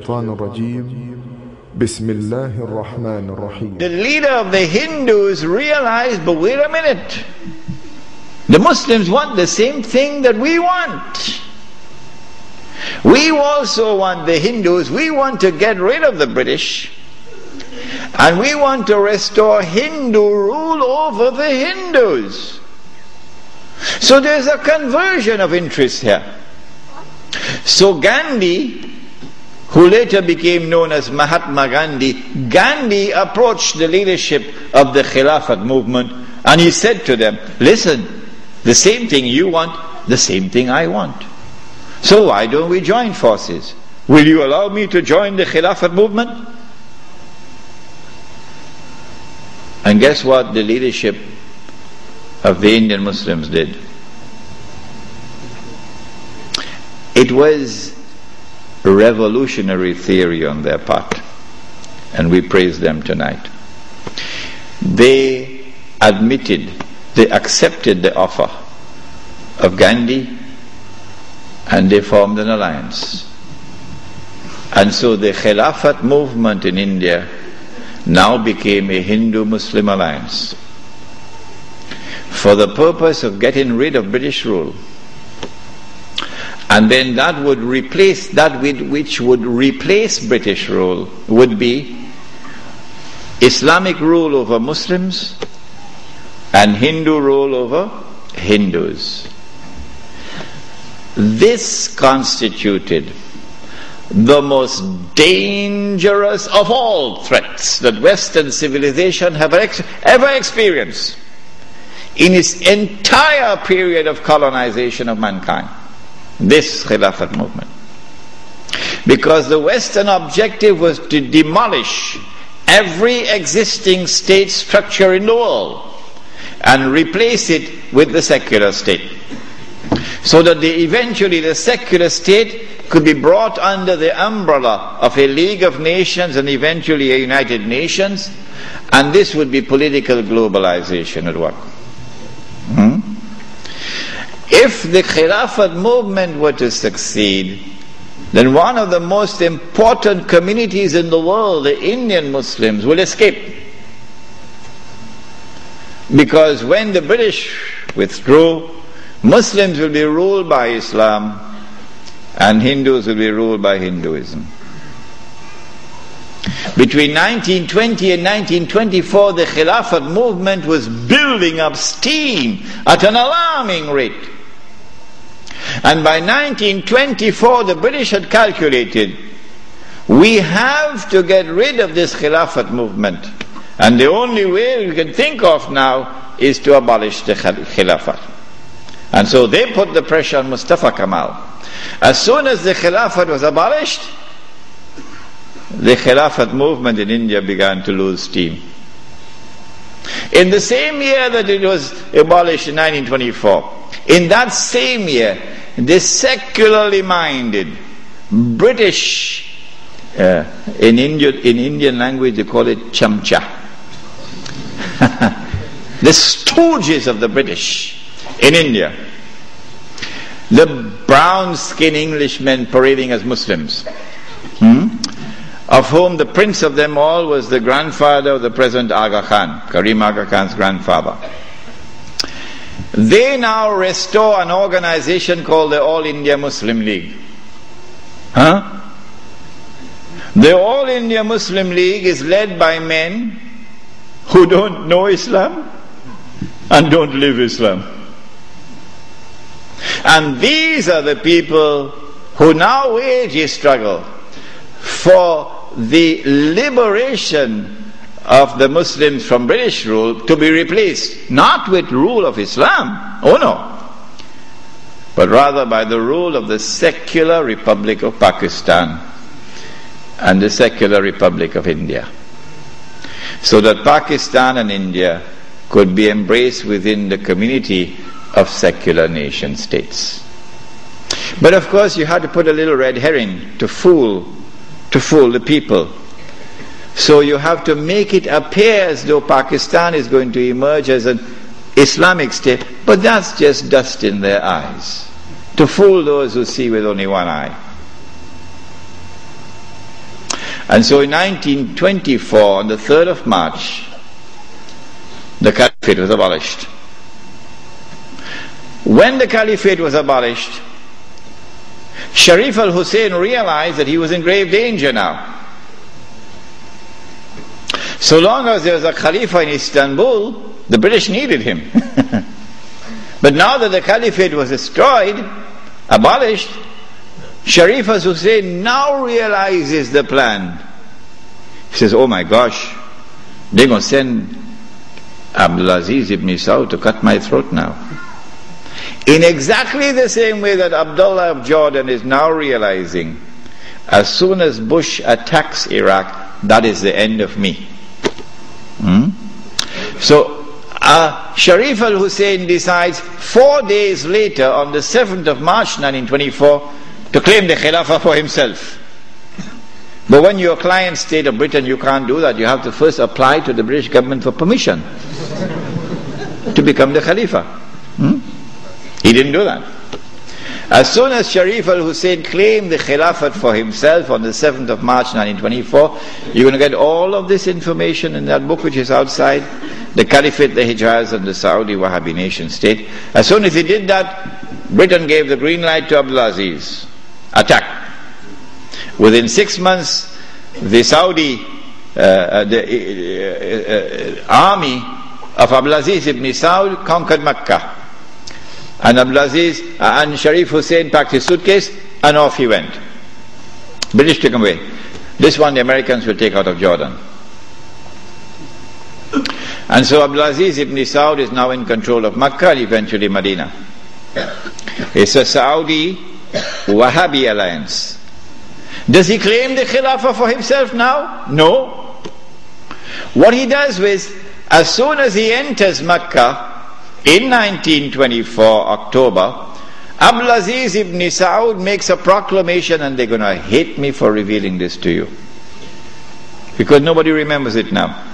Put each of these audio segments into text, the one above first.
الشيطان الرجيم بسم الله الرحمن الرحيم. The leader of the Hindus realized, but wait a minute, the Muslims want the same thing that we want. We also want, the Hindus, we want to get rid of the British, and we want to restore Hindu rule over the Hindus. So there's a conversion of interest here. So Gandhi, who later became known as Mahatma Gandhi, Gandhi approached the leadership of the Khilafat movement and he said to them, listen, the same thing you want, the same thing I want. So why don't we join forces? Will you allow me to join the Khilafat movement? And guess what the leadership of the Indian Muslims did? It was a revolutionary theory on their part, and we praise them tonight. They admitted, they accepted the offer of Gandhi, and they formed an alliance. And so the Khilafat movement in India now became a Hindu-Muslim alliance for the purpose of getting rid of British rule. And then that would replace, that which would replace British rule would be Islamic rule over Muslims and Hindu rule over Hindus. This constituted the most dangerous of all threats that Western civilization have ever experienced in its entire period of colonization of mankind. This Khilafat movement. Because the Western objective was to demolish every existing state structure in the world and replace it with the secular state, so that eventually the secular state could be brought under the umbrella of a League of Nations and eventually a United Nations, and this would be political globalization at work. If the Khilafat movement were to succeed, then one of the most important communities in the world, the Indian Muslims, will escape. Because when the British withdrew, Muslims will be ruled by Islam and Hindus will be ruled by Hinduism. Between 1920 and 1924, the Khilafat movement was building up steam at an alarming rate. And by 1924, the British had calculated, we have to get rid of this Khilafat movement. And the only way we can think of now is to abolish the Khilafat. And so they put the pressure on Mustafa Kemal. As soon as the Khilafat was abolished, the Khilafat movement in India began to lose steam. In the same year that it was abolished in 1924, in that same year, the secularly minded British, in Indian language they call it chamcha, the stooges of the British in India, the brown-skinned Englishmen parading as Muslims, of whom the prince of them all was the grandfather of the present Aga Khan, Karim Aga Khan's grandfather. They now restore an organization called the All India Muslim League. The All India Muslim League is led by men who don't know Islam and don't live Islam. And these are the people who now wage a struggle for the liberation of the Muslims from British rule, to be replaced not with rule of Islam, oh no, but rather by the rule of the secular Republic of Pakistan and the secular Republic of India, so that Pakistan and India could be embraced within the community of secular nation states. But of course you had to put a little red herring to fool the people. So you have to make it appear as though Pakistan is going to emerge as an Islamic state, but that's just dust in their eyes, to fool those who see with only one eye. And so in 1924, on the 3rd of March, the Caliphate was abolished. When the Caliphate was abolished, Sharif al-Hussein realized that he was in grave danger now. So long as there was a Khalifa in Istanbul, the British needed him. But now that the Caliphate was destroyed, abolished, Sharif al-Hussein now realizes the plan. He says, oh my gosh, they're going to send Abdulaziz ibn Saud to cut my throat now. In exactly the same way that Abdullah of Jordan is now realizing, as soon as Bush attacks Iraq, that is the end of me. So Sharif al-Hussein decides 4 days later, on the 7th of March 1924, to claim the Khilafah for himself. But when you're a client state of Britain, you can't do that. You have to first apply to the British government for permission to become the Khalifa. He didn't do that. As soon as Sharif al-Hussein claimed the Khilafat for himself on the 7th of March 1924, you're going to get all of this information in that book which is outside, the Caliphate, the Hijaz and the Saudi Wahhabi nation state. As soon as he did that, Britain gave the green light to Abdulaziz. Attack. Within 6 months, the Saudi army of Abdulaziz ibn Saud conquered Mecca. And Abdulaziz and Sharif Hussein packed his suitcase and off he went. British took him away. This one the Americans will take out of Jordan. And so Abdulaziz ibn Saud is now in control of Mecca and eventually Medina. It's a Saudi Wahhabi alliance. Does he claim the Khilafah for himself now? No. What he does is, as soon as he enters Mecca, in 1924, October, Abdulaziz ibn Saud makes a proclamation, and they're going to hate me for revealing this to you, because nobody remembers it now.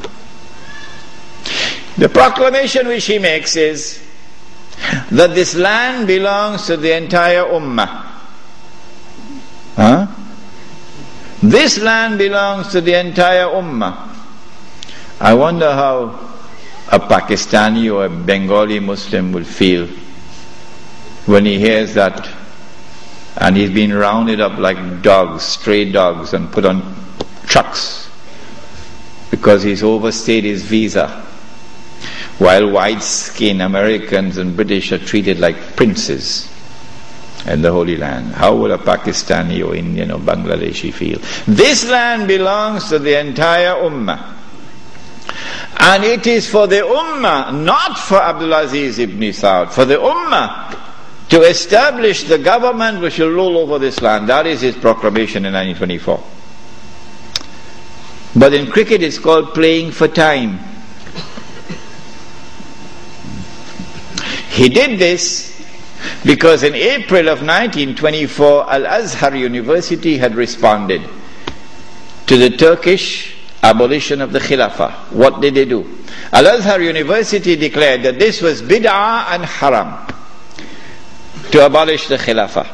The proclamation which he makes is that this land belongs to the entire Ummah. This land belongs to the entire Ummah. I wonder how a Pakistani or a Bengali Muslim will feel when he hears that, and he's been rounded up like dogs, stray dogs, and put on trucks because he's overstayed his visa, while white-skinned Americans and British are treated like princes in the Holy Land. How would a Pakistani or Indian or Bangladeshi feel? This land belongs to the entire Ummah. And it is for the Ummah, not for Abdulaziz ibn Saud, for the Ummah to establish the government which will rule over this land. That is his proclamation in 1924. But in cricket it's called playing for time. He did this because in April of 1924, Al-Azhar University had responded to the Turkish abolition of the Khilafah. What did they do? Al-Azhar University declared that this was bid'ah and haram to abolish the Khilafah.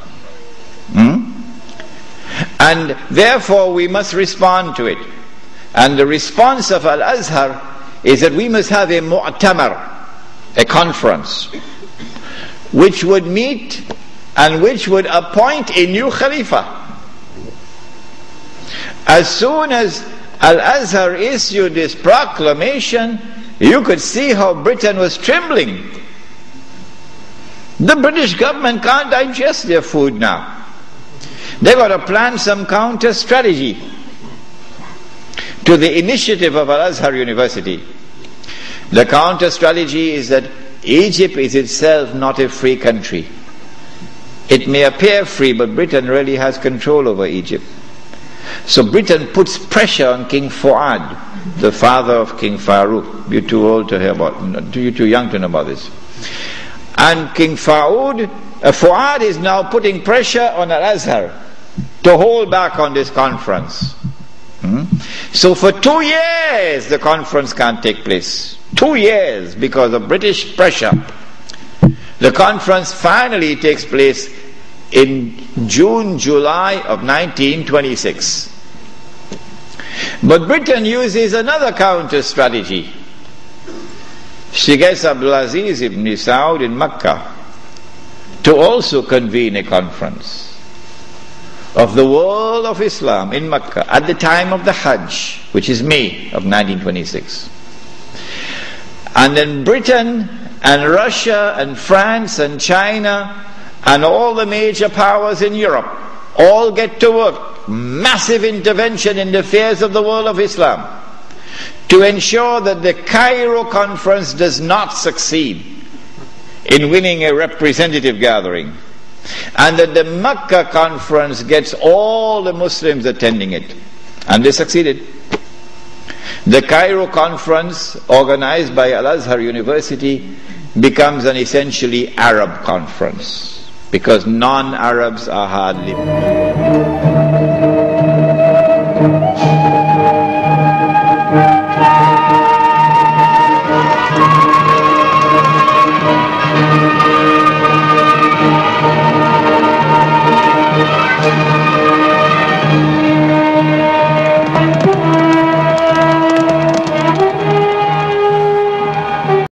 And therefore we must respond to it. And the response of Al-Azhar is that we must have a mu'tamar, a conference, which would meet and which would appoint a new Khalifa. As soon as Al-Azhar issued this proclamation, you could see how Britain was trembling. The British government can't digest their food now. They've got to plan some counter strategy to the initiative of Al-Azhar University. The counter strategy is that Egypt is itself not a free country. It may appear free, but Britain really has control over Egypt. So Britain puts pressure on King Fuad, the father of King Farouk. You're too old to hear about, you're too young to know about this. And King Fuad is now putting pressure on Al-Azhar to hold back on this conference. So for 2 years the conference can't take place. 2 years because of British pressure. The conference finally takes place in June, July of 1926. But Britain uses another counter strategy. She gets Abdulaziz ibn Saud in Mecca to also convene a conference of the world of Islam in Mecca at the time of the Hajj, which is May of 1926. And then Britain and Russia and France and China and all the major powers in Europe all get to work. Massive intervention in the affairs of the world of Islam to ensure that the Cairo conference does not succeed in winning a representative gathering, and that the Mecca conference gets all the Muslims attending it. And they succeeded. The Cairo conference, organized by Al-Azhar University, becomes an essentially Arab conference, because non-Arabs are hardly